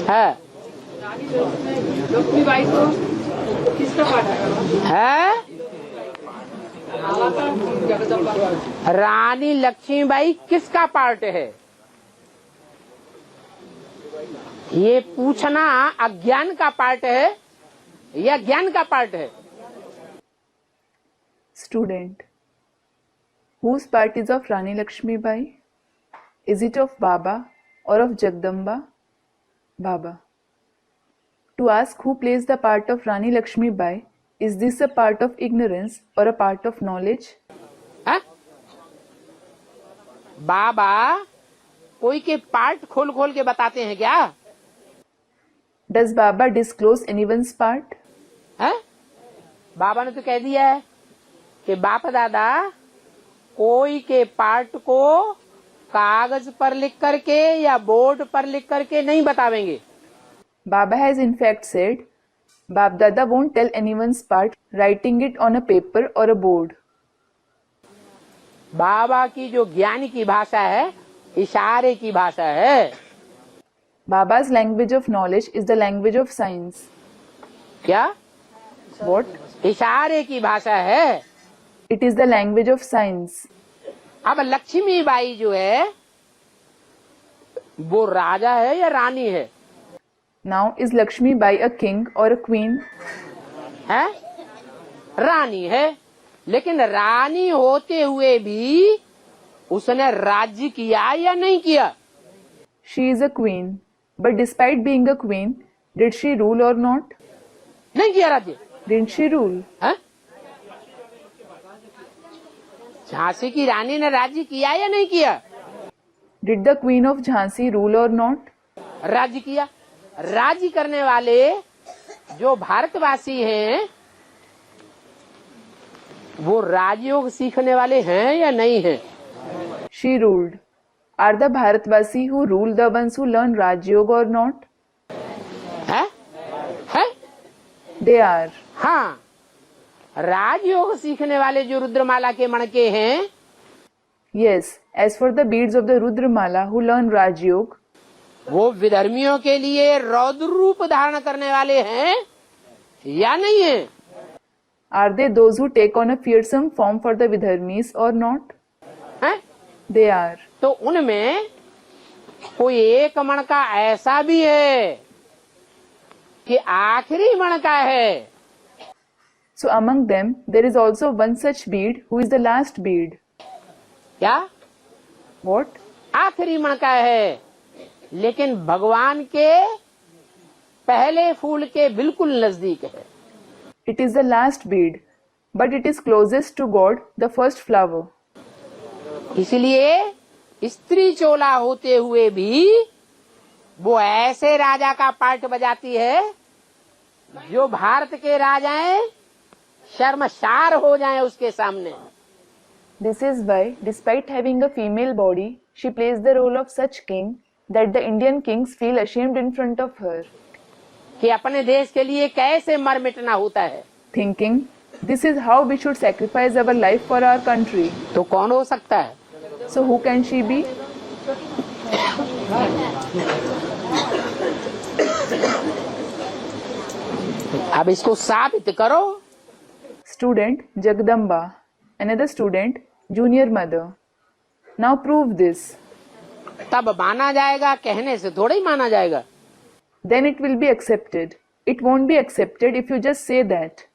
है लक्ष्मीबाई को किसका पार्ट है जगदम्बा रानी लक्ष्मीबाई किसका पार्ट है? ये पूछना अज्ञान का पार्ट है या ज्ञान का पार्ट है? Student, whose part is of Rani Lakshmibai? Is it of Baba or of Jagdamba? Baba. To ask who plays the part of Rani Lakshmibai, is this a part of ignorance or a part of knowledge? है? बाबा कोई के part खोल खोल के बताते हैं क्या? Does Baba disclose anyone's part? है? बाबा ने तो कह दिया है कि बाप दादा कोई के पार्ट को कागज पर लिख करके या बोर्ड पर लिख करके नहीं बतावेंगे। Baba has in fact said, Bap Dada won't tell anyone's part writing it on a paper or a board. बाबा की जो ज्ञान की भाषा है इशारे की भाषा है। Baba's language of knowledge is the language of science. क्या? What? इशारे की भाषा है। It is the language of science. अब लक्ष्मीबाई जो है वो राजा है या रानी है? Now, is Lakshmi Bai a king or a queen? है? रानी है, लेकिन रानी होते हुए भी उसने राज्य किया या नहीं किया? She is a queen. But despite being a queen, did she rule or not? नहीं किया राज्य। Didn't she rule? है? झांसी की रानी ने राज्य किया या नहीं किया? Did the queen of Jhansi rule or not? राज्य किया। राज्य करने वाले जो भारतवासी हैं वो राजयोग सीखने वाले हैं या नहीं हैं? She ruled. Are the Bharatvasi who rule the ones who learn Raj Yoga or not? है? है? They are. हाँ, राजयोग सीखने वाले जो रुद्रमाला के मणके हैं Yes, as for the beads of the Rudramala who learn Raj Yoga, वो विधर्मियों के लिए रौद्र रूप धारण करने वाले हैं या नहीं है? are they those who take on a fearsome form for the Vidharmis or not? हैं? They are. तो उनमें कोई एक मणका ऐसा भी है कि आखिरी मणका है। So among them, there is also one such bead who is the last bead. क्या? What? आखिरी मणका है, लेकिन भगवान के पहले फूल के बिल्कुल नजदीक है। It is the last bead, but it is closest to God, the first flower. इसलिए स्त्री चोला होते हुए भी वो ऐसे राजा का पार्ट बजाती है जो भारत के राजाएं शर्मसार हो जाएं उसके सामने। This is why, despite having a female body, she plays the role of such king that the Indian kings feel ashamed in front of her, कि अपने देश के लिए कैसे मर मिटना होता है। thinking, this is how we should sacrifice our life for our country. तो कौन हो सकता है? So who can she be? अब इसको साबित करो। Student Jagdamba. Another student, junior mother. Now prove this. तब माना जाएगा, कहने से थोड़ा ही माना जाएगा। Then it will be accepted. It won't be accepted if you just say that.